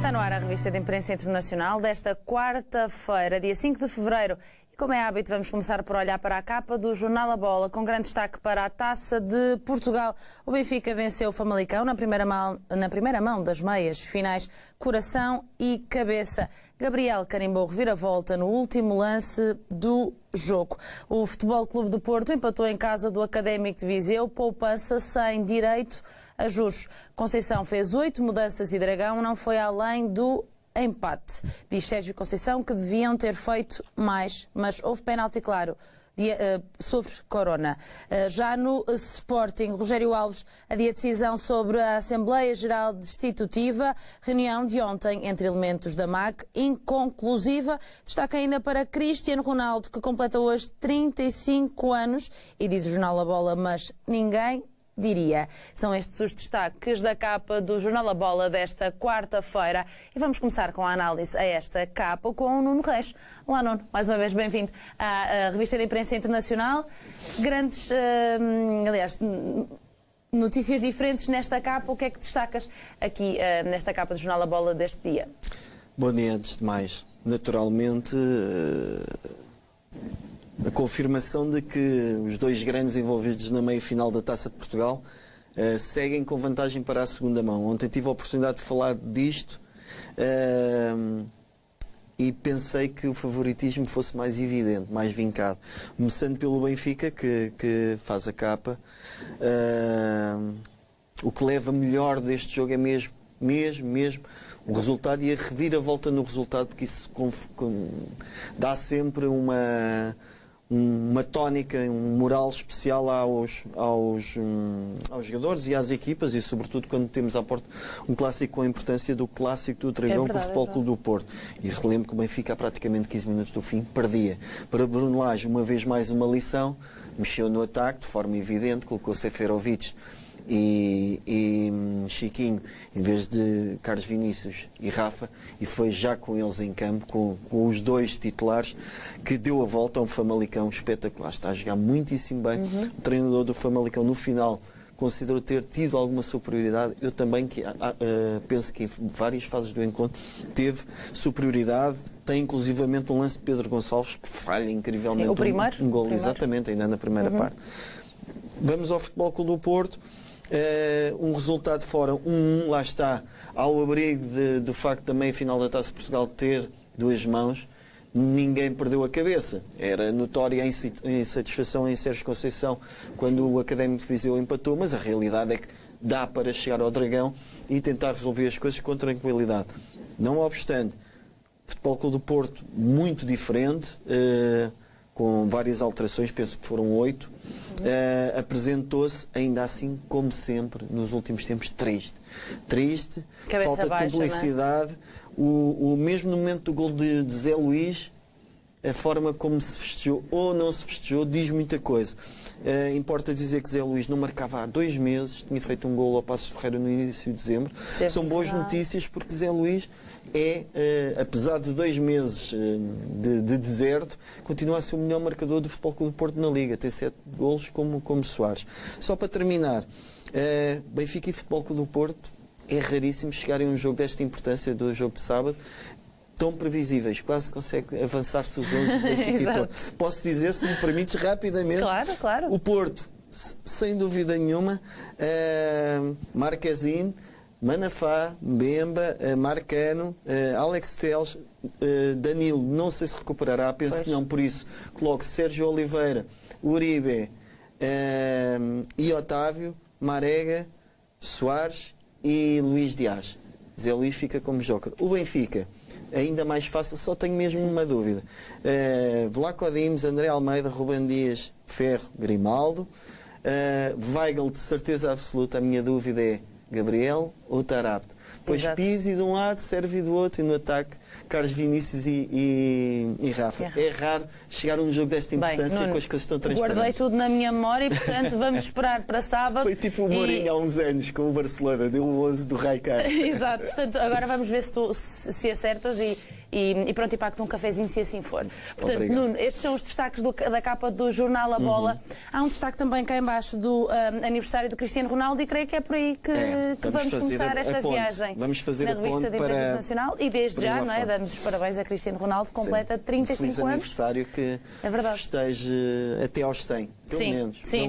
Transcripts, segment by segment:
Está no ar a revista de imprensa internacional desta quarta-feira, dia 5 de fevereiro. E como é hábito, vamos começar por olhar para a capa do jornal A Bola, com grande destaque para a Taça de Portugal. O Benfica venceu o Famalicão na primeira mão das meias finais, coração e cabeça. Gabriel carimbou reviravolta no último lance do jogo. O Futebol Clube do Porto empatou em casa do Académico de Viseu, poupança sem direito a juros. Conceição fez 8 mudanças e Dragão não foi além do empate. Diz Sérgio Conceição que deviam ter feito mais, mas houve penalti claro sobre Corona. Já no Sporting, Rogério Alves adia decisão sobre a Assembleia Geral Destitutiva, reunião de ontem entre elementos da MAC, inconclusiva. Destaca ainda para Cristiano Ronaldo, que completa hoje 35 anos, e diz o jornal A Bola, mas ninguém diria. São estes os destaques da capa do jornal A Bola desta quarta-feira. E vamos começar com a análise a esta capa com o Nuno Reis. Olá, Nuno. Mais uma vez, bem-vindo à revista de imprensa internacional. Grandes, notícias diferentes nesta capa. O que é que destacas aqui nesta capa do jornal A Bola deste dia? Bom dia, antes de mais. Naturalmente, a confirmação de que os dois grandes envolvidos na meia-final da Taça de Portugal seguem com vantagem para a segunda mão. Ontem tive a oportunidade de falar disto e pensei que o favoritismo fosse mais evidente, mais vincado. Começando pelo Benfica, que faz a capa. O que leva melhor deste jogo é mesmo o resultado e a reviravolta no resultado, porque isso dá sempre uma tónica, um moral especial aos jogadores e às equipas, e sobretudo quando temos à porta um clássico com a importância do clássico do Dragão com o Futebol Clube do Porto. E relembro que o Benfica, a praticamente 15 minutos do fim, perdia. Para Bruno Lage, uma vez mais uma lição, mexeu no ataque de forma evidente, colocou Seferovic e Chiquinho em vez de Carlos Vinícius e Rafa, e foi já com eles em campo, com os dois titulares, que deu a volta a um Famalicão espetacular. Está a jogar muitíssimo bem. O treinador do Famalicão no final considerou ter tido alguma superioridade. Eu também penso que em várias fases do encontro teve superioridade. Tem inclusivamente um lance de Pedro Gonçalves que falha incrivelmente. Sim, o primeiro, um gol, exatamente, ainda na primeira parte. Vamos ao Futebol Clube do Porto. Um resultado fora, 1-1, lá está, ao abrigo do facto da meia-final da Taça de Portugal ter duas mãos, ninguém perdeu a cabeça. Era notória a insatisfação em Sérgio Conceição quando o Académico de Viseu empatou, mas a realidade é que dá para chegar ao Dragão e tentar resolver as coisas com tranquilidade. Não obstante, Futebol Clube do Porto muito diferente, com várias alterações, penso que foram 8, apresentou-se ainda assim, como sempre, nos últimos tempos, triste, cabeça falta baixa, de publicidade, o mesmo no momento do gol de Zé Luís, a forma como se festejou ou não se festejou diz muita coisa. Importa dizer que Zé Luís não marcava há 2 meses, tinha feito um gol ao Passos Ferreira no início de dezembro. São boas notícias, porque Zé Luís apesar de 2 meses de deserto, continua a ser o melhor marcador do Futebol Clube do Porto na Liga. Tem 7 golos como Soares. Só para terminar, Benfica e Futebol Clube do Porto, é raríssimo chegarem a um jogo desta importância, do jogo de sábado, tão previsíveis, quase consegue avançar-se os 11 do Benfica e Porto. Posso dizer, se me permites, rapidamente, Claro. O Porto, sem dúvida nenhuma, Marquezine, Manafá, Mbemba, Marcano, Alex Telles, Danilo, não sei se recuperará, penso que não, por isso coloco Sérgio Oliveira, Uribe e Otávio, Marega, Soares e Luís Dias. Zé Luís fica como joker. O Benfica, ainda mais fácil, só tenho mesmo uma dúvida. Vlaco Dimes, André Almeida, Ruben Dias, Ferro, Grimaldo, Weigl, de certeza absoluta, a minha dúvida é Gabriel ou Tarapte. Pois Pizzi de um lado, Servi do outro, e no ataque Carlos Vinícius e Rafa. É raro chegar a um jogo desta importância, Nuno, com as coisas tão transparentes. Guardei tudo na minha memória e, portanto, vamos esperar para sábado. Foi tipo o Mourinho há uns anos com o Barcelona, deu o 11 do Rijkaard. Exato, portanto, agora vamos ver se acertas e pronto, e pacto um cafezinho se assim for. Portanto, obrigado. Nuno, estes são os destaques da capa do jornal A Bola. Há um destaque também cá em baixo do aniversário do Cristiano Ronaldo, e creio que é por aí que vamos começar esta viagem. reportagem vamos fazer na a revista ponte de imprensa para internacional e desde para já, lá não é? fora. Damos os parabéns a Cristiano Ronaldo, completa 35 Feliz anos. aniversário que É verdade. festeje até aos 100, pelo menos. Sim.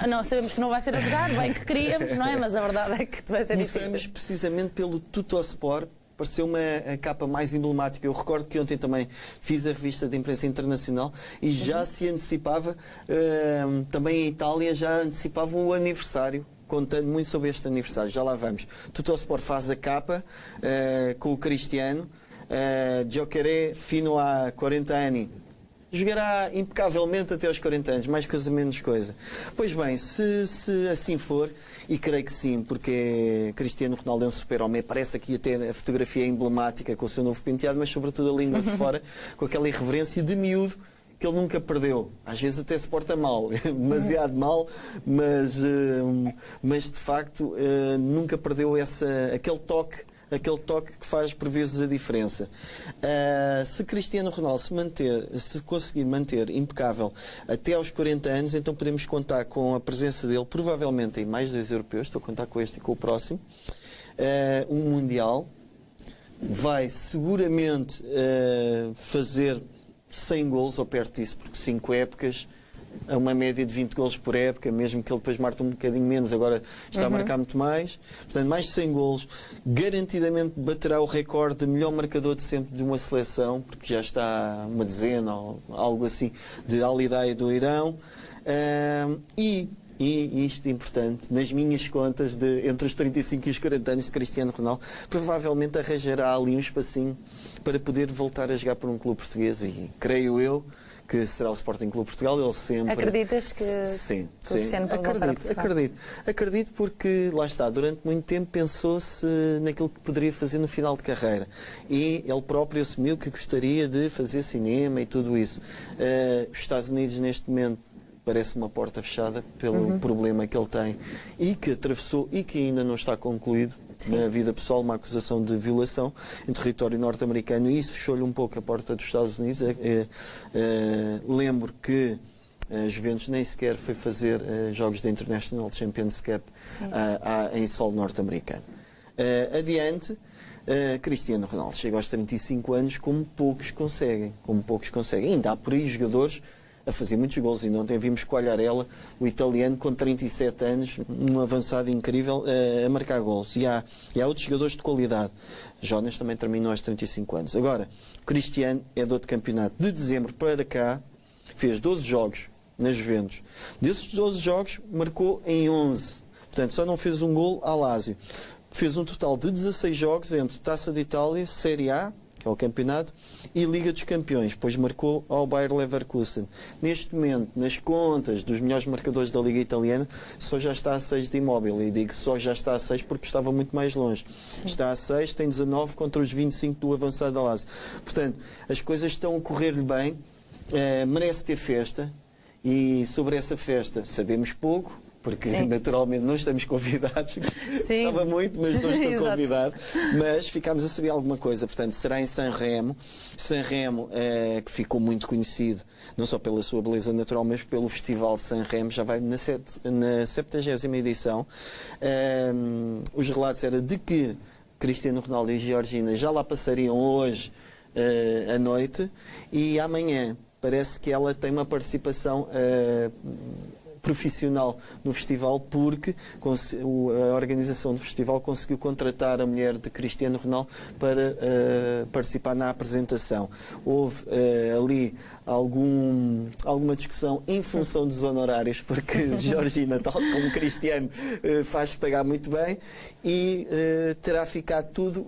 Não, sabemos que não vai ser a jogar, bem que queríamos, não é? Mas a verdade é que vai ser difícil. Começamos precisamente pelo Tuttosport, pareceu a capa mais emblemática. Eu recordo que ontem também fiz a revista de imprensa internacional e já se antecipava, também em Itália já antecipavam o aniversário, contando muito sobre este aniversário. Já lá vamos. Tuttosport faz a capa com o Cristiano, giocherà fino a 40 anni. Jogará impecavelmente até aos 40 anos, mais coisa menos coisa. Pois bem, se assim for, e creio que sim, porque Cristiano Ronaldo é um super-homem, parece aqui até a fotografia emblemática com o seu novo penteado, mas sobretudo a língua de fora, com aquela irreverência de miúdo que ele nunca perdeu. Às vezes até se porta mal, demasiado mal, mas de facto nunca perdeu aquele toque que faz por vezes a diferença. Se Cristiano Ronaldo se conseguir manter impecável até aos 40 anos, então podemos contar com a presença dele, provavelmente em mais 2 europeus, estou a contar com este e com o próximo, um Mundial, vai seguramente fazer 100 golos ou perto disso, porque 5 épocas, a uma média de 20 golos por época, mesmo que ele depois marque um bocadinho menos, agora está a marcar muito mais. Portanto, mais de 100 golos. Garantidamente baterá o recorde de melhor marcador de sempre de uma seleção, porque já está uma dezena ou algo assim, de Al-Hidayah do Irão. E isto é importante, nas minhas contas, entre os 35 e os 40 anos de Cristiano Ronaldo, provavelmente arranjará ali um espacinho para poder voltar a jogar por um clube português e creio eu que será o Sporting Clube Portugal. Ele sempre... Acreditas que sim, o Cristiano pode voltar a Portugal? Acredito porque, lá está, durante muito tempo pensou-se naquilo que poderia fazer no final de carreira e ele próprio assumiu que gostaria de fazer cinema e tudo isso. Os Estados Unidos, neste momento, parece uma porta fechada pelo problema que ele tem e que atravessou e que ainda não está concluído. Sim. Na vida pessoal, uma acusação de violação em território norte-americano, e isso fechou-lhe um pouco a porta dos Estados Unidos. Lembro que a Juventus nem sequer foi fazer jogos da International Champions Cup em solo norte-americano. Adiante, Cristiano Ronaldo chega aos 35 anos como poucos conseguem. Ainda há por aí jogadores a fazer muitos gols, e ontem vimos Quagliarella, o italiano, com 37 anos, um avançado incrível, a marcar gols. E há outros jogadores de qualidade. Jonas também terminou aos 35 anos. Agora, Cristiano é de outro campeonato. De dezembro para cá, fez 12 jogos na Juventus. Desses 12 jogos, marcou em 11. Portanto, só não fez um gol à Lazio. Fez um total de 16 jogos entre Taça de Itália, Série A, que é o campeonato, e Liga dos Campeões, pois marcou ao Bayer Leverkusen. Neste momento, nas contas dos melhores marcadores da Liga Italiana, só já está a 6 de Immobile, e digo só já está a 6 porque estava muito mais longe. Sim. Está a 6, tem 19 contra os 25 do avançado da Lazio. Portanto, as coisas estão a correr-lhe bem, merece ter festa, e sobre essa festa sabemos pouco, porque naturalmente não estamos convidados. Sim. Estava muito, mas não estou convidado. Mas ficámos a saber alguma coisa. Portanto, será em Sanremo. Sanremo, que ficou muito conhecido, não só pela sua beleza natural, mas pelo Festival de Sanremo, já vai na 70ª edição. Os relatos eram de que Cristiano Ronaldo e Georgina já lá passariam hoje à noite, e amanhã parece que ela tem uma participação profissional no festival, porque a organização do festival conseguiu contratar a mulher de Cristiano Ronaldo para participar na apresentação. Houve ali alguma discussão em função dos honorários, porque Georgina, tal como Cristiano, faz pagar muito bem, e terá ficado tudo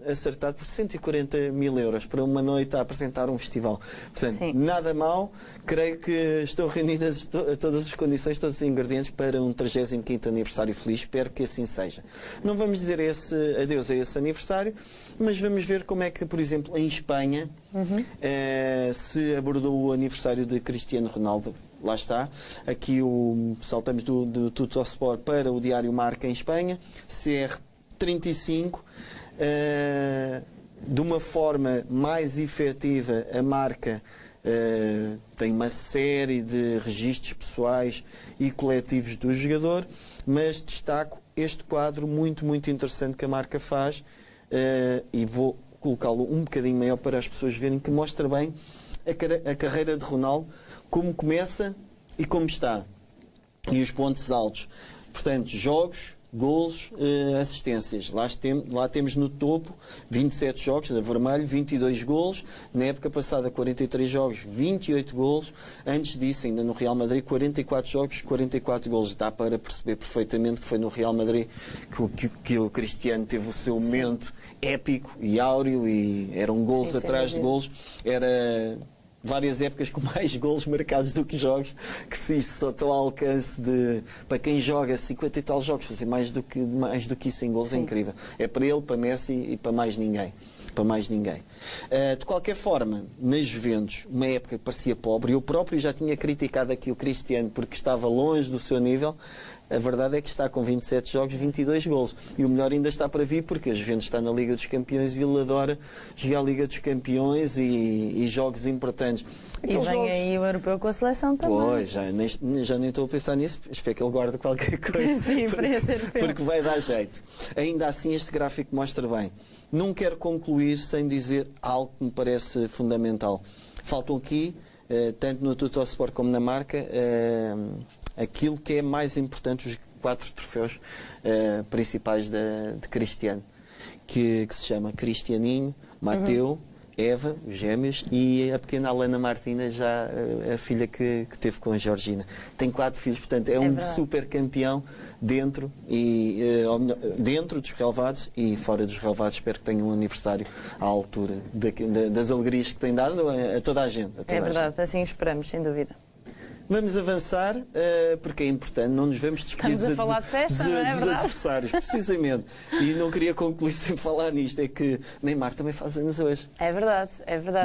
acertado por 140 mil euros para uma noite a apresentar um festival. Portanto, nada mal. Creio que estão reunidas todas as condições, todos os ingredientes para um 35º aniversário feliz. Espero que assim seja. Não vamos dizer adeus a esse aniversário, mas vamos ver como é que, por exemplo, em Espanha se abordou o aniversário de Cristiano Ronaldo. Lá está. Aqui saltamos do Tuttosport para o Diário Marca em Espanha. CR35. De uma forma mais efetiva, a Marca tem uma série de registros pessoais e coletivos do jogador, mas destaco este quadro muito, muito interessante que a marca faz, e vou colocá-lo um bocadinho maior para as pessoas verem, que mostra bem a carreira de Ronaldo, como começa e como está, e os pontos altos. Portanto, jogos, golos, assistências. Lá temos no topo 27 jogos, na vermelho, 22 golos. Na época passada, 43 jogos, 28 golos. Antes disso, ainda no Real Madrid, 44 jogos, 44 golos. Dá para perceber perfeitamente que foi no Real Madrid que o Cristiano teve o seu momento épico e áureo, e eram golos atrás de golos. Era várias épocas com mais golos marcados do que jogos, que se isso só está ao alcance de, para quem joga 50 e tal jogos, fazer mais do que isso em golos é incrível. É para ele, para Messi e para mais ninguém. De qualquer forma, na Juventus, uma época que parecia pobre, eu próprio já tinha criticado aqui o Cristiano porque estava longe do seu nível. A verdade é que está com 27 jogos, 22 golos. E o melhor ainda está para vir, porque a Juventus está na Liga dos Campeões e ele adora jogar a Liga dos Campeões e jogos importantes. Aqueles e vem jogos... aí o europeu com a seleção também. Pois, já nem estou a pensar nisso. Espero que ele guarde qualquer coisa. Sim, para esse europeu. Porque vai dar jeito. Ainda assim, este gráfico mostra bem. Não quero concluir sem dizer algo que me parece fundamental. Faltam aqui, tanto no Tuttosport como na marca, aquilo que é mais importante, os 4 troféus principais de Cristiano, que se chama Cristianinho, Mateu, Eva, os gêmeos, e a pequena Alana Martina, já a filha que teve com a Georgina. Tem 4 filhos, portanto é um super campeão dentro dos relevados e fora dos relevados. Espero que tenha um aniversário à altura das alegrias que tem dado a toda a gente. É verdade, assim esperamos, sem dúvida. Vamos avançar, porque é importante, não nos vamos despedir Estamos a falar de festa, não é dos adversários, precisamente. E não queria concluir sem falar nisto, é que Neymar também faz anos hoje. É verdade.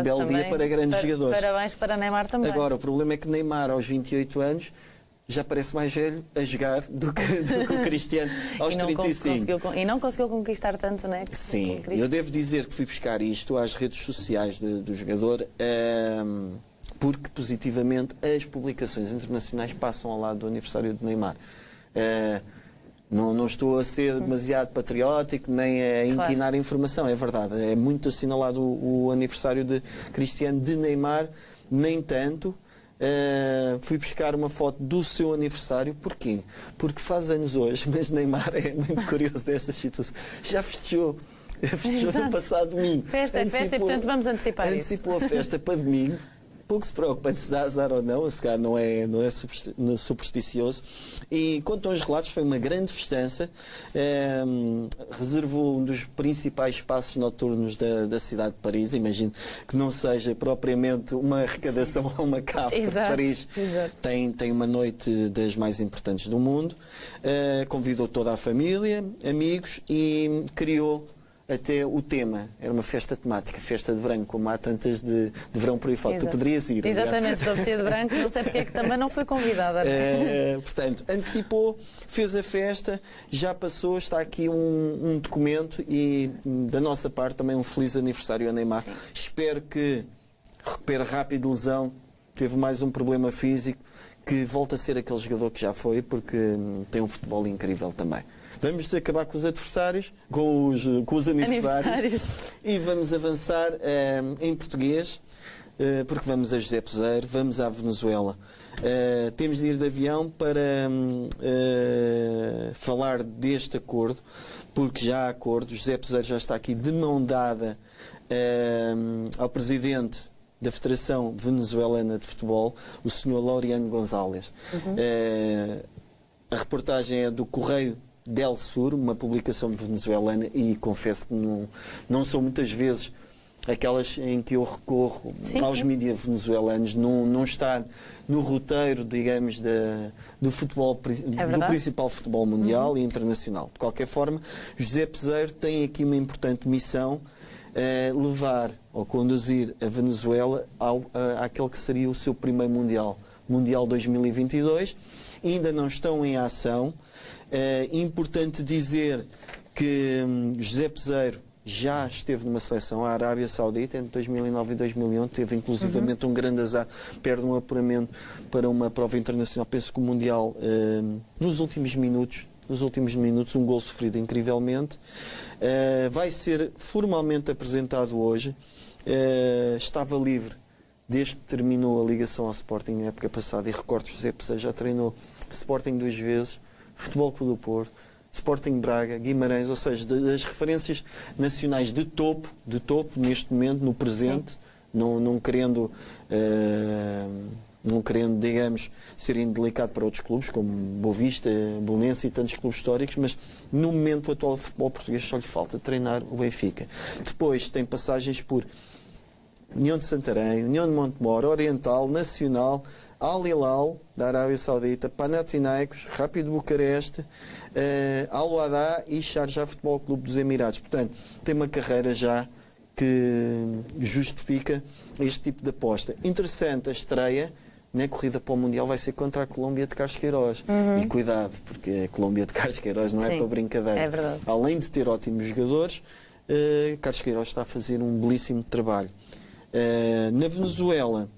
Belo também, dia para grandes jogadores. Parabéns para Neymar também. Agora, o problema é que Neymar, aos 28 anos, já parece mais velho a jogar do que o Cristiano aos 35. E não conseguiu conquistar tanto, não é? Sim, eu devo dizer que fui buscar isto às redes sociais do jogador, porque positivamente as publicações internacionais passam ao lado do aniversário de Neymar. Não estou a ser demasiado patriótico nem a inquinar a informação, é verdade. É muito assinalado o aniversário de Cristiano. De Neymar, nem tanto. Fui buscar uma foto do seu aniversário. Porquê? Porque faz anos hoje, mas Neymar é muito curioso destas situações. Já festejou no passado domingo. Festa, e portanto vamos antecipar isso. Antecipou a festa para domingo. Pouco se preocupa se dá azar ou não, se calhar não é supersticioso. E quanto aos relatos, foi uma grande festança. Reservou um dos principais espaços noturnos da cidade de Paris. Imagino que não seja propriamente uma arrecadação a uma capa de Paris. Exato. Tem uma noite das mais importantes do mundo. Convidou toda a família, amigos, e criou até o tema. Era uma festa temática, festa de branco, como há tantas de verão por aí fora. Tu poderias ir. Exatamente, estou vestida de branco, não sei porque é que também não fui convidada. Portanto, antecipou, fez a festa, já passou, está aqui um documento, e da nossa parte também um feliz aniversário a Neymar. Sim. Espero que recupere rápido lesão, teve mais um problema físico, que volte a ser aquele jogador que já foi, porque tem um futebol incrível também. Vamos acabar com os adversários, com os aniversários. E vamos avançar em português, porque vamos a José Peseiro, vamos à Venezuela. Temos de ir de avião para falar deste acordo, porque já há acordo. José Peseiro já está aqui de mão dada ao presidente da Federação Venezuelana de Futebol, o Sr. Laureano González. A reportagem é do Correio del Sur, uma publicação venezuelana, e confesso que não são muitas vezes aquelas em que eu recorro aos mídias venezuelanos. Não está no roteiro, digamos, do futebol, do principal futebol mundial e internacional. De qualquer forma, José Peseiro tem aqui uma importante missão: levar ou conduzir a Venezuela àquele que seria o seu primeiro Mundial 2022. Ainda não estão em ação. Importante dizer que José Peseiro já esteve numa seleção, a Arábia Saudita, entre 2009 e 2011, teve inclusivamente um grande azar, perde um apuramento para uma prova internacional, penso que o Mundial, nos últimos minutos, um gol sofrido incrivelmente. Vai ser formalmente apresentado hoje. Estava livre desde que terminou a ligação ao Sporting na época passada, e recordo, José Peseiro já treinou Sporting 2 vezes, Futebol Clube do Porto, Sporting Braga, Guimarães, ou seja, das referências nacionais de topo neste momento, no presente, não querendo, digamos, ser indelicado para outros clubes, como Boa Vista, Belenense e tantos clubes históricos, mas no momento atual do futebol português só lhe falta treinar o Benfica. Depois tem passagens por União de Santarém, União de Montemor, Oriental, Nacional, Al Hilal, da Arábia Saudita, Panathinaikos, Rápido Bucareste, Al-Wahda e Sharjah Futebol Clube dos Emirados. Portanto, tem uma carreira já que justifica este tipo de aposta. Interessante, a estreia na corrida para o Mundial vai ser contra a Colômbia de Carlos Queiroz. E cuidado, porque a Colômbia de Carlos Queiroz não é para brincadeira. É verdade. Além de ter ótimos jogadores, Carlos Queiroz está a fazer um belíssimo trabalho. Na Venezuela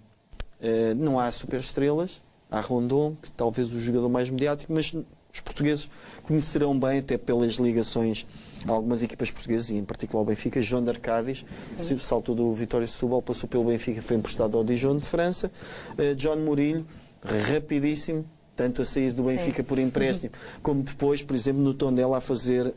não há superestrelas, há Rondon, que talvez o jogador mais mediático, mas os portugueses conhecerão bem, até pelas ligações a algumas equipas portuguesas, e em particular o Benfica. João de Arcádiz, saltou do Vitória de Setúbal, passou pelo Benfica, foi emprestado ao Dijon de França. John Murilho, rapidíssimo, tanto a sair do Benfica por empréstimo, como depois, por exemplo, no Tondela a fazer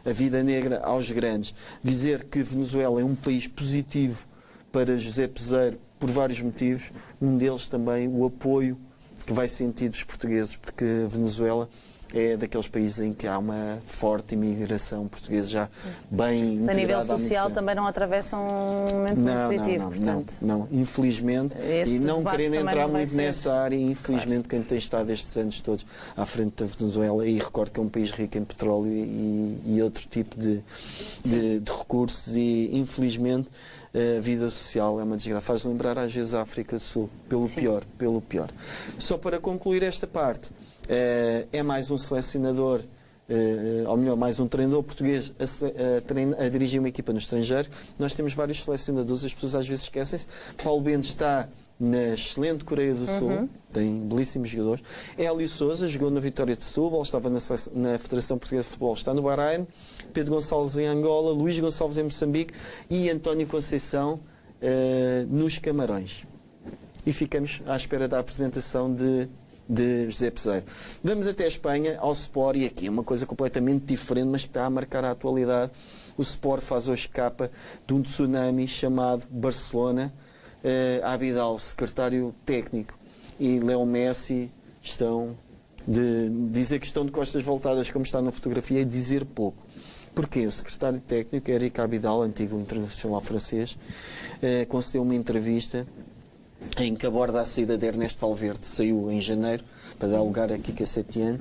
a vida negra aos grandes. Dizer que Venezuela é um país positivo para José Peseiro por vários motivos, um deles também o apoio que vai sentir dos portugueses, porque a Venezuela é daqueles países em que há uma forte imigração portuguesa já bem integrada. A nível social também não atravessam um momento muito positivo, portanto. Não, infelizmente, e não querendo entrar muito nessa área, infelizmente quem tem estado estes anos todos à frente da Venezuela, e recordo que é um país rico em petróleo e outro tipo de recursos, e infelizmente a vida social é uma desgraça. Faz lembrar às vezes a África do Sul, pelo pior. Só para concluir esta parte, é mais um selecionador, ou melhor, mais um treinador português a dirigir uma equipa no estrangeiro. Nós temos vários selecionadores, as pessoas às vezes esquecem-se. Paulo Bento está na excelente Coreia do Sul, tem belíssimos jogadores. Hélio Sousa jogou na Vitória de Setúbal, estava na Federação Portuguesa de Futebol, está no Bahrein. Pedro Gonçalves em Angola, Luís Gonçalves em Moçambique e António Conceição nos Camarões. E ficamos à espera da apresentação de José Peseiro. Vamos até a Espanha, ao Sport, e aqui é uma coisa completamente diferente, mas que está a marcar a atualidade. O Sport faz hoje capa de um tsunami chamado Barcelona. Abidal, secretário técnico, e Leo Messi estão dizer que estão de costas voltadas, como está na fotografia, é dizer pouco. Porquê? O secretário técnico, Eric Abidal, antigo internacional francês, concedeu uma entrevista em que aborda a saída de Ernesto Valverde, saiu em janeiro, para dar lugar a Kika Setien,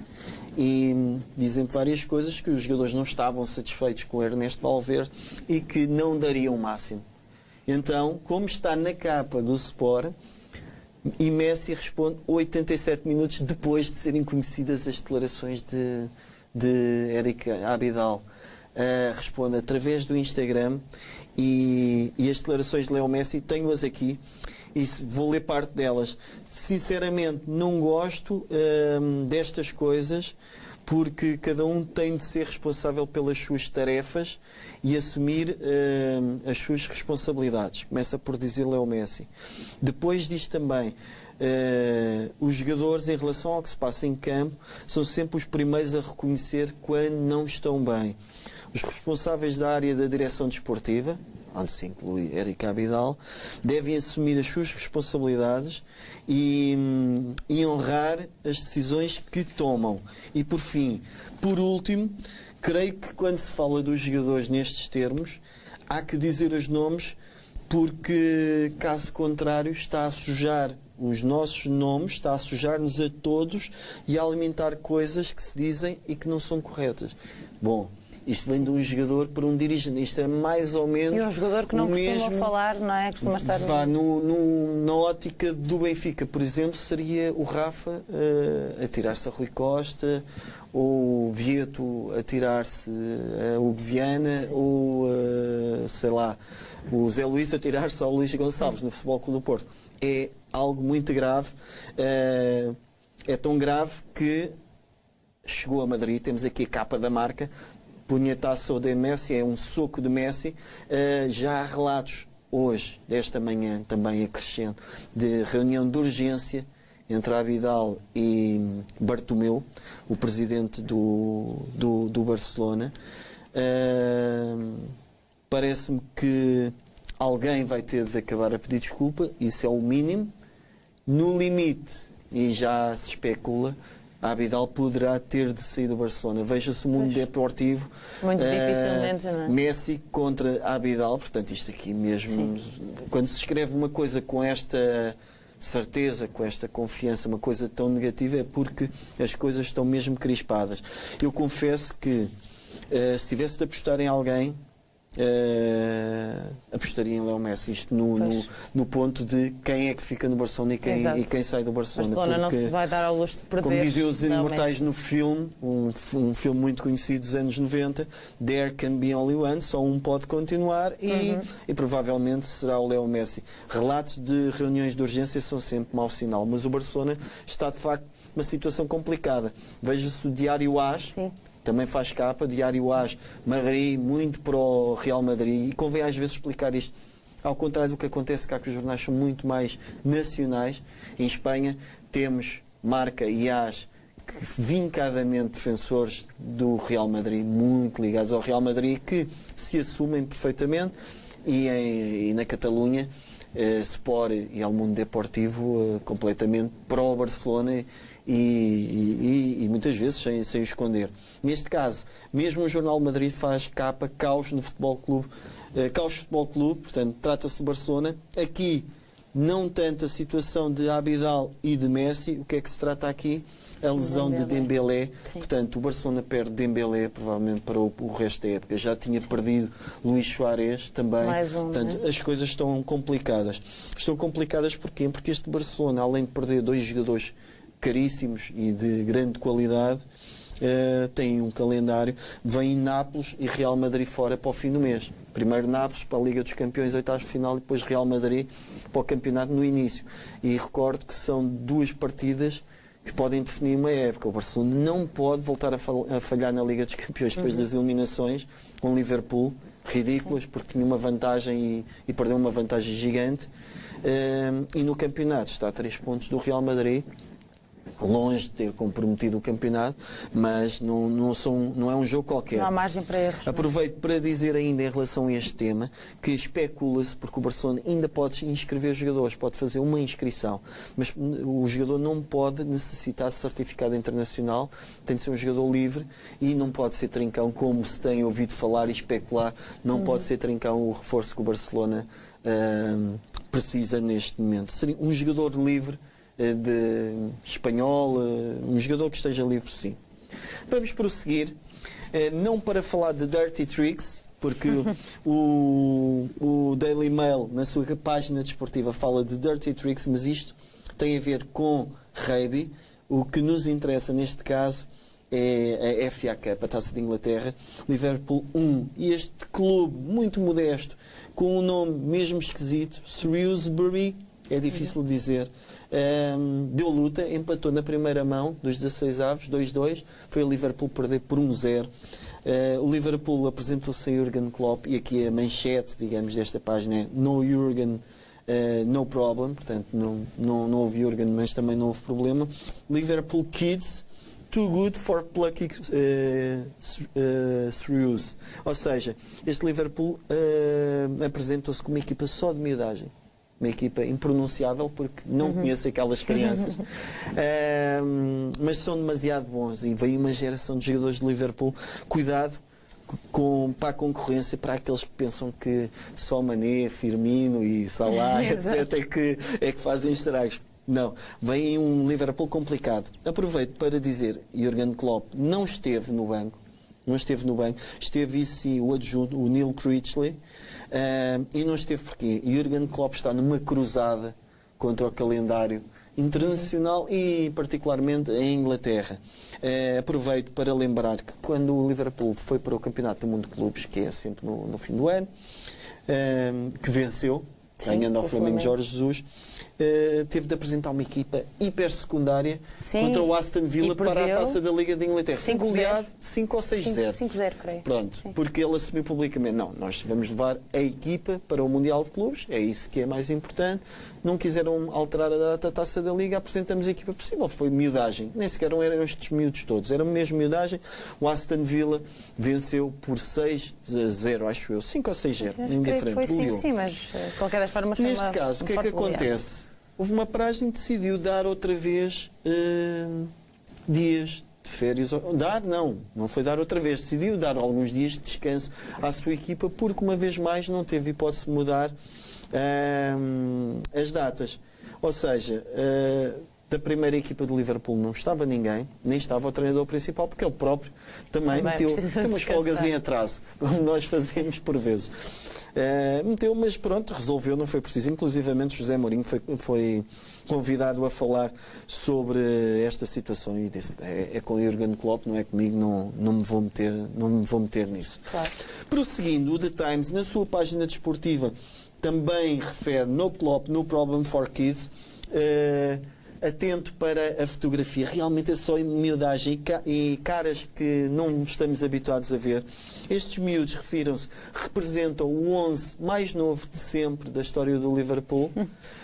e dizendo várias coisas, que os jogadores não estavam satisfeitos com o Ernesto Valverde e que não dariam o máximo. Então, como está na capa do Sport, e Messi responde 87 minutos depois de serem conhecidas as declarações de Eric Abidal. Responde através do Instagram, e as declarações de Leo Messi tenho-as aqui e vou ler parte delas. Sinceramente, não gosto destas coisas, porque cada um tem de ser responsável pelas suas tarefas e assumir as suas responsabilidades. Começa por dizer Leo Messi. Depois diz também, os jogadores, em relação ao que se passa em campo, são sempre os primeiros a reconhecer quando não estão bem. Os responsáveis da área da direção desportiva, onde se inclui Eric Abidal, devem assumir as suas responsabilidades e honrar as decisões que tomam. E por fim, por último, creio que quando se fala dos jogadores nestes termos, há que dizer os nomes, porque caso contrário está a sujar os nossos nomes, está a sujar-nos a todos e a alimentar coisas que se dizem e que não são corretas. Bom, Isto vem de um jogador para um dirigente. Isto é mais ou menos. E um jogador que não costuma falar, não é? Costuma estar. Na ótica do Benfica, por exemplo, seria o Rafa a tirar-se a Rui Costa, ou o Vieto a tirar-se a Hugo Viana, ou sei lá, o Zé Luís a tirar-se ao Luís Gonçalves no Futebol Clube do Porto. É algo muito grave. É tão grave que chegou a Madrid. Temos aqui a capa da marca. Punhetaço de Messi, é um soco de Messi. Já há relatos hoje, desta manhã, também acrescento, de reunião de urgência entre Abidal e Bartomeu, o presidente do Barcelona. Parece-me que alguém vai ter de acabar a pedir desculpa, isso é o mínimo. No limite, e já se especula, a Abidal poderá ter de sair do Barcelona. Veja-se o mundo deportivo. Muito dificilmente, não é? Messi contra Abidal, portanto, isto aqui mesmo. Sim. Quando se escreve uma coisa com esta certeza, com esta confiança, uma coisa tão negativa, é porque as coisas estão mesmo crispadas. Eu confesso que, se tivesse de apostar em alguém, apostaria em Leo Messi, isto no ponto de quem é que fica no Barcelona e quem sai do Barcelona. Barcelona não se vai dar ao luxo de perder. Como diziam os imortais no filme, um filme muito conhecido dos anos 90, There Can Be Only One, só um pode continuar e provavelmente será o Leo Messi. Relatos de reuniões de urgência são sempre mau sinal, mas o Barcelona está de facto numa situação complicada. Veja-se o Diário AS. Sim. Também faz capa, Diário AS, Madrid, muito para o Real Madrid, e convém às vezes explicar isto. Ao contrário do que acontece cá, que os jornais são muito mais nacionais. Em Espanha temos Marca e AS, vincadamente defensores do Real Madrid, muito ligados ao Real Madrid, que se assumem perfeitamente, e na Catalunha, Sport e El Mundo Deportivo completamente pró Barcelona, e muitas vezes sem o esconder. Neste caso, mesmo o Jornal Madrid faz capa Caos no Futebol Clube. Caos Futebol Clube, portanto, trata-se de Barcelona. Aqui, não tanto a situação de Abidal e de Messi. O que é que se trata aqui? A lesão de Dembélé. Portanto, o Barcelona perde Dembélé, provavelmente para o resto da época. Já tinha perdido Luís Suárez também. Portanto, as coisas estão complicadas. Estão complicadas porquê? Porque este Barcelona, além de perder dois jogadores caríssimos e de grande qualidade, tem um calendário, vem Nápoles e Real Madrid fora para o fim do mês. Primeiro Nápoles para a Liga dos Campeões, oitavos de final, e depois Real Madrid para o campeonato no início. E recordo que são duas partidas que podem definir uma época. O Barcelona não pode voltar a falhar na Liga dos Campeões depois das eliminações com o Liverpool, ridículas, porque tinha uma vantagem e perdeu uma vantagem gigante. E no campeonato está a 3 pontos do Real Madrid, longe de ter comprometido o campeonato, mas não é um jogo qualquer. Não há margem para erros. Aproveito para dizer ainda em relação a este tema que especula-se, porque o Barcelona ainda pode inscrever jogadores, pode fazer uma inscrição, mas o jogador não pode necessitar de certificado internacional, tem de ser um jogador livre e não pode ser Trincão, como se tem ouvido falar e especular, não pode ser Trincão o reforço que o Barcelona precisa neste momento. Seria um jogador livre, de espanhol, um jogador que esteja livre, sim. Vamos prosseguir, não para falar de Dirty Tricks, porque o Daily Mail, na sua página desportiva, fala de Dirty Tricks, mas isto tem a ver com rugby. O que nos interessa neste caso é a FA Cup, a Taça de Inglaterra, Liverpool 1. E este clube muito modesto, com um nome mesmo esquisito, Shrewsbury, é difícil de dizer, deu luta, empatou na primeira mão dos 16 avos, 2-2, foi o Liverpool perder por 1-0. O Liverpool apresentou-se a Jürgen Klopp, e aqui a manchete, digamos, desta página é No Jürgen, no problem, portanto não houve Jürgen, mas também não houve problema. Liverpool Kids, too good for plucky shrews. Ou seja, este Liverpool apresentou-se como uma equipa só de miudagem. Uma equipa impronunciável, porque não conheço aquelas crianças, mas são demasiado bons, e veio uma geração de jogadores de Liverpool. Cuidado para a concorrência, para aqueles que pensam que só Mané, Firmino e Salah, etc. é que fazem estragos. Não, vem um Liverpool complicado. Aproveito para dizer, Jürgen Klopp não esteve no banco, não esteve no banco. Esteve, isso sim, o adjunto, o Neil Critchley. E não esteve porquê? Jürgen Klopp está numa cruzada contra o calendário internacional e particularmente em Inglaterra. Aproveito para lembrar que quando o Liverpool foi para o Campeonato do Mundo de Clubes, que é sempre no fim do ano, que venceu, ganhando ao Flamengo Jorge Jesus, teve de apresentar uma equipa hiper secundária contra o Aston Villa para a Taça da Liga de Inglaterra. Foi goleado 5 ou 6-0. 5-0, creio. Pronto, Sim. porque ele assumiu publicamente, não, nós vamos levar a equipa para o Mundial de Clubes, é isso que é mais importante. Não quiseram alterar a data da Taça da Liga, apresentamos a equipa possível. Foi miudagem. Nem sequer eram estes miúdos todos. Era mesmo miudagem. O Aston Villa venceu por 6-0, acho eu. 5 ou 6-0. Indiferente. Foi 5, sim, mas de qualquer das formas foi Neste caso, o que é que acontece? Houve uma paragem que decidiu dar outra vez dias de férias. Dar, não foi dar outra vez. Decidiu dar alguns dias de descanso à sua equipa, porque uma vez mais não teve hipótese de mudar as datas. Ou seja, da primeira equipa do Liverpool não estava ninguém, nem estava o treinador principal, porque ele próprio também meteu umas folgas em atraso, como nós fazemos por vezes. Meteu, mas pronto, resolveu, não foi preciso. Inclusivamente José Mourinho foi convidado a falar sobre esta situação e disse, é com o Jürgen Klopp, não é comigo, não me vou meter nisso. Claro. Prosseguindo, o The Times, na sua página desportiva, também refere no Klopp, no Problem for Kids, atento para a fotografia. Realmente é só miudagem e caras que não estamos habituados a ver. Estes miúdos representam o 11 mais novo de sempre da história do Liverpool.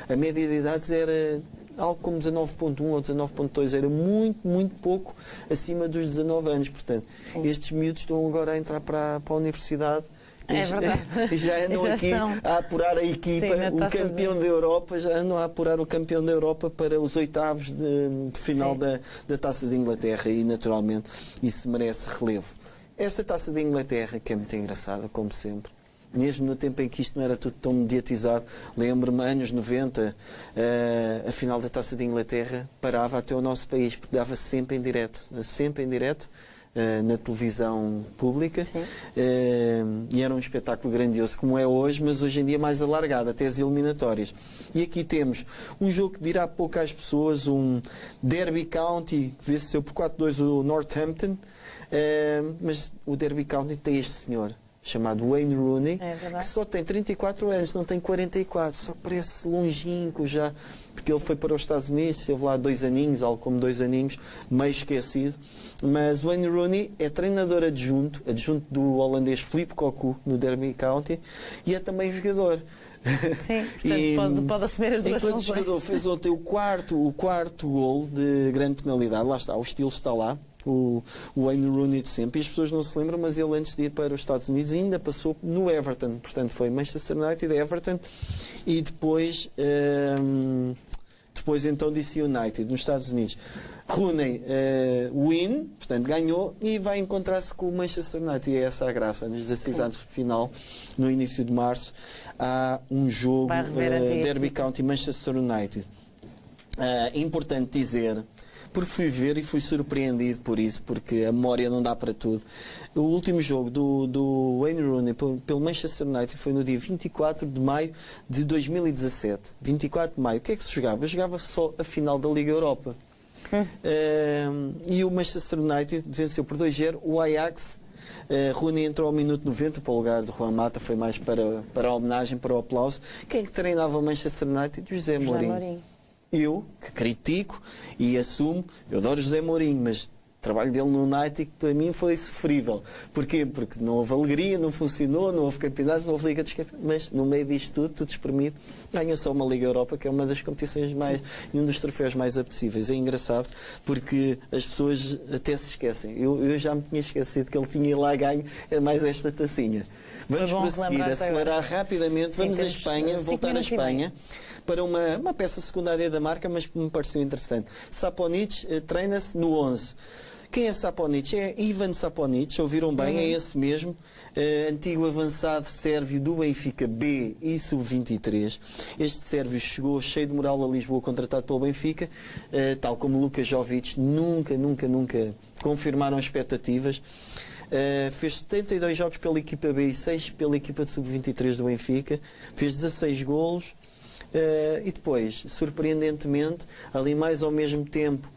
A média de idades era algo como 19.1 ou 19.2, era muito, muito pouco acima dos 19 anos. Portanto, estes miúdos estão agora a entrar para a universidade. É verdade. E já andam aqui a apurar a equipa, o campeão da Europa, já andam a apurar o campeão da Europa para os oitavos de final da Taça de Inglaterra e, naturalmente, isso merece relevo. Esta Taça de Inglaterra, que é muito engraçada, como sempre, mesmo no tempo em que isto não era tudo tão mediatizado, lembro-me, anos 90, a final da Taça de Inglaterra parava até o nosso país, porque dava sempre em direto, na televisão pública, e era um espetáculo grandioso como é hoje, mas hoje em dia mais alargado, até as eliminatórias. E aqui temos um jogo que dirá pouco às pessoas, um Derby County, que venceu por 4-2 o Northampton, mas o Derby County tem este senhor, chamado Wayne Rooney, que só tem 34 anos, não tem 44, só parece longínquo já, porque ele foi para os Estados Unidos, esteve lá 2 aninhos, algo como 2 aninhos, meio esquecido. Mas Wayne Rooney é treinador adjunto do holandês Philippe Cocu, no Derby County, e é também jogador. Sim, portanto pode assumir as duas funções. Enquanto jogador fez ontem o quarto gol de grande penalidade, lá está, o estilo está lá, o Wayne Rooney de sempre, e as pessoas não se lembram, mas ele antes de ir para os Estados Unidos ainda passou no Everton, portanto foi Manchester United, Everton, e depois então disse United, nos Estados Unidos. Rooney portanto ganhou e vai encontrar-se com o Manchester United, e é essa a graça. Nos 16 anos de final, no início de março, há um jogo Derby County Manchester United. Importante dizer, porque fui ver e fui surpreendido por isso, porque a memória não dá para tudo. O último jogo do Wayne Rooney pelo Manchester United foi no dia 24 de maio de 2017. 24 de maio. O que é que se jogava? Eu jogava só a final da Liga Europa. E o Manchester United venceu por 2-0 o Ajax. Rooney entrou ao minuto 90 para o lugar de Juan Mata, foi mais para a homenagem, para o aplauso. Quem é que treinava o Manchester United? José Mourinho. Eu, que critico e assumo, eu adoro José Mourinho, mas o trabalho dele no United para mim foi sofrível. Porquê? Porque não houve alegria, não funcionou, não houve campeonatos, não houve Liga dos Campeões, mas no meio disto tudo espremido, ganha só uma Liga Europa, que é uma das competições mais, e um dos troféus mais apetecíveis. É engraçado, porque as pessoas até se esquecem. Eu já me tinha esquecido que ele tinha lá ganho mais esta tacinha. Vamos prosseguir, acelerar rapidamente, vamos a Espanha, voltar a Espanha, para uma peça secundária da marca, mas que me pareceu interessante. Saponic treina-se no 11. Quem é Saponic? É Ivan Saponic, ouviram bem, é esse mesmo, antigo avançado sérvio do Benfica B e Sub-23. Este sérvio chegou cheio de moral a Lisboa, contratado pelo Benfica, tal como Luka Jovic, nunca confirmaram expectativas. fez 72 jogos pela equipa B e 6 pela equipa de sub-23 do Benfica, fez 16 golos. E depois, surpreendentemente, ali mais ao mesmo tempo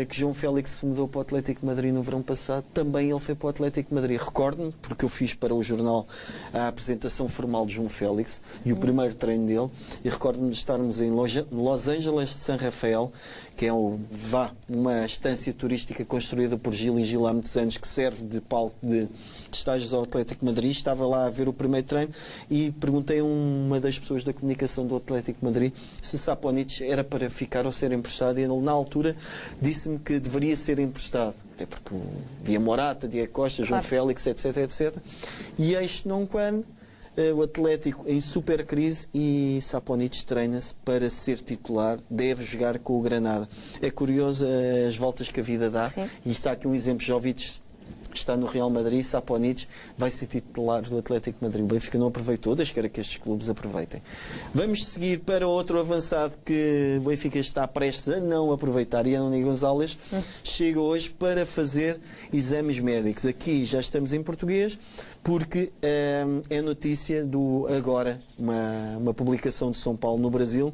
que João Félix se mudou para o Atlético de Madrid no verão passado, também ele foi para o Atlético de Madrid. Recordo-me, porque eu fiz para o jornal a apresentação formal de João Félix e o primeiro treino dele, e recordo-me de estarmos em Los Angeles de San Rafael, que é uma estância turística construída por Gil e Gil há muitos anos, que serve de palco de estágios ao Atlético de Madrid. Estava lá a ver o primeiro treino e perguntei a uma das pessoas da comunicação do Atlético de Madrid se Saponic era para ficar ou ser emprestado, e ele na altura disse-me que deveria ser emprestado, até porque via Morata, Diego Costa, João Félix, etc, etc. E eis não quando o Atlético em super crise e Saponic treina-se para ser titular, deve jogar com o Granada. É curioso as voltas que a vida dá. Sim. E está aqui um exemplo. Jovic está no Real Madrid, Saponic vai ser titular do Atlético de Madrid. O Benfica não aproveitou, deixa que estes clubes aproveitem. Vamos seguir para outro avançado que o Benfica está prestes a não aproveitar, e Ioni Gonzalez chega hoje para fazer exames médicos. Aqui já estamos em português, porque é notícia do Agora, uma publicação de São Paulo no Brasil.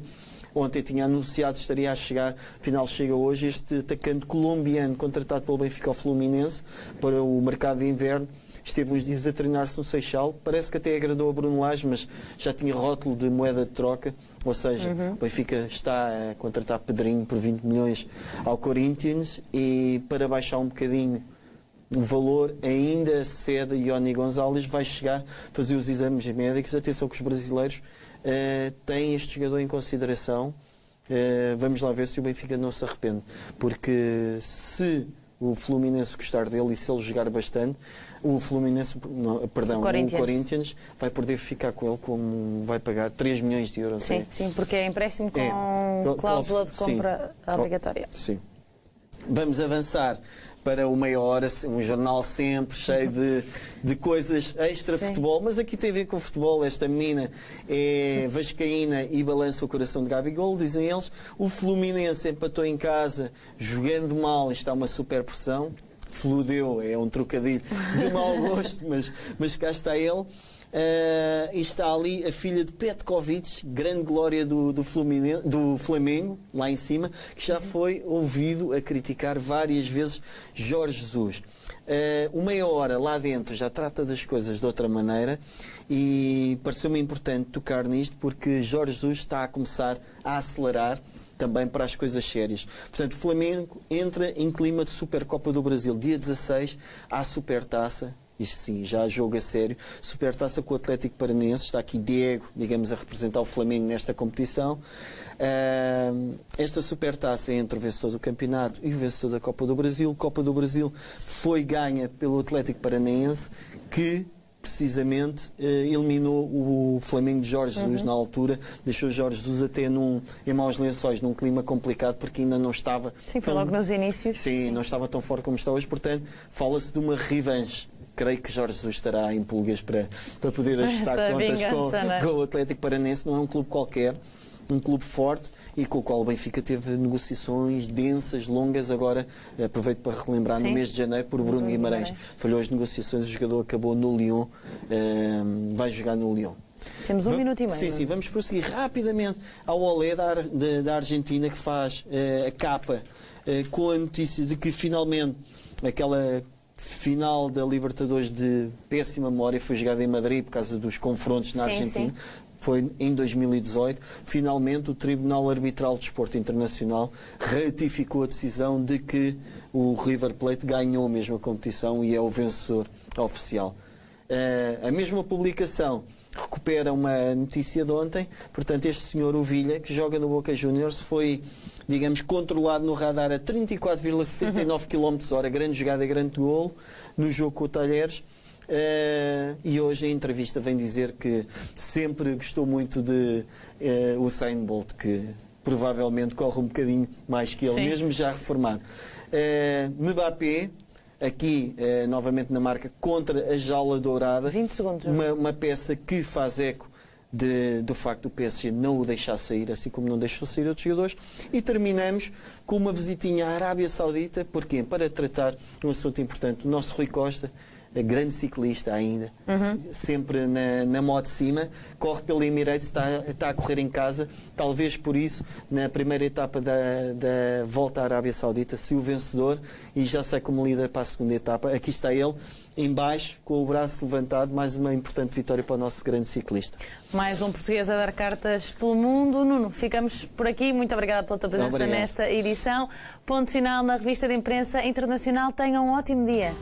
Ontem tinha anunciado que estaria a chegar, afinal chega hoje, este atacante colombiano contratado pelo Benfica ao Fluminense para o mercado de inverno. Esteve uns dias a treinar-se no Seixal, parece que até agradou a Bruno Lage, mas já tinha rótulo de moeda de troca, ou seja, o Benfica está a contratar Pedrinho por 20 milhões ao Corinthians, e para baixar um bocadinho o valor, ainda cede Ioni Gonzalez, vai chegar a fazer os exames médicos. Atenção que os brasileiros têm este jogador em consideração. Vamos lá ver se o Benfica não se arrepende, porque se o Fluminense gostar dele e se ele jogar bastante, o Corinthians vai poder ficar com ele, como vai pagar 3 milhões de euros. Sim, sim, porque é empréstimo com cláusula de compra obrigatória. Sim. Vamos avançar para o Meia Hora, um jornal sempre cheio de coisas extra-futebol, mas aqui tem a ver com futebol. Esta menina é vascaína e balança o coração de Gabigol, dizem eles. O Fluminense empatou em casa, jogando mal, está uma super pressão. Fludeu, é um trocadilho de mau gosto, mas cá está ele. E está ali a filha de Petkovic, grande glória do Flamengo, lá em cima, que já foi ouvido a criticar várias vezes Jorge Jesus. O Meia Hora lá dentro já trata das coisas de outra maneira, e pareceu-me importante tocar nisto, porque Jorge Jesus está a começar a acelerar também para as coisas sérias. Portanto, o Flamengo entra em clima de Supercopa do Brasil. Dia 16, há Supertaça. Isto sim, já há jogo a sério. Supertaça com o Atlético Paranaense. Está aqui Diego, digamos, a representar o Flamengo nesta competição. Esta Supertaça é entre o vencedor do campeonato e o vencedor da Copa do Brasil. Copa do Brasil foi ganha pelo Atlético Paranaense, que precisamente eliminou o Flamengo de Jorge Jesus na altura, deixou Jorge Jesus até em maus lençóis, num clima complicado, porque ainda não estava... Sim, foi logo nos inícios. Sim, não estava tão forte como está hoje, portanto, fala-se de uma revanche. Creio que Jorge Jesus estará em pulgas para poder ajustar contas com o Atlético Paranaense. Não é um clube qualquer, um clube forte, e com o qual o Benfica teve negociações densas, longas. Agora, aproveito para relembrar, no mês de janeiro, por Bruno Guimarães. Falhou as negociações, o jogador acabou no Lyon, vai jogar no Lyon. Temos um minuto e meio. Sim, vamos prosseguir rapidamente ao Olé da Argentina, que faz a capa com a notícia de que finalmente aquela final da Libertadores de péssima memória foi jogada em Madrid por causa dos confrontos na Argentina. Sim. Foi em 2018. Finalmente, o Tribunal Arbitral de Desporto Internacional ratificou a decisão de que o River Plate ganhou mesmo a competição e é o vencedor oficial. A mesma publicação recupera uma notícia de ontem. Portanto, este senhor Ovilha, que joga no Boca Juniors, foi, digamos, controlado no radar a 34,79 km/h. Grande jogada, grande golo no jogo com o Talheres. E hoje em entrevista vem dizer que sempre gostou muito de Usain Bolt, que provavelmente corre um bocadinho mais que ele, mesmo já reformado. Mbappé, aqui novamente na marca, contra a Jaula Dourada. 20 segundos. Uma peça que faz eco do facto do PSG não o deixar sair, assim como não deixou sair outros jogadores. E terminamos com uma visitinha à Arábia Saudita. Porquê? Para tratar um assunto importante. O nosso Rui Costa grande ciclista ainda, sempre na moto de cima, corre pelo Emirates, está a correr em casa, talvez por isso, na primeira etapa da volta à Arábia Saudita, se o vencedor e já sai como líder para a segunda etapa. Aqui está ele, em baixo, com o braço levantado, mais uma importante vitória para o nosso grande ciclista. Mais um português a dar cartas pelo mundo. Nuno, ficamos por aqui. Muito obrigada pela tua presença nesta edição. Ponto final na revista de imprensa internacional. Tenham um ótimo dia.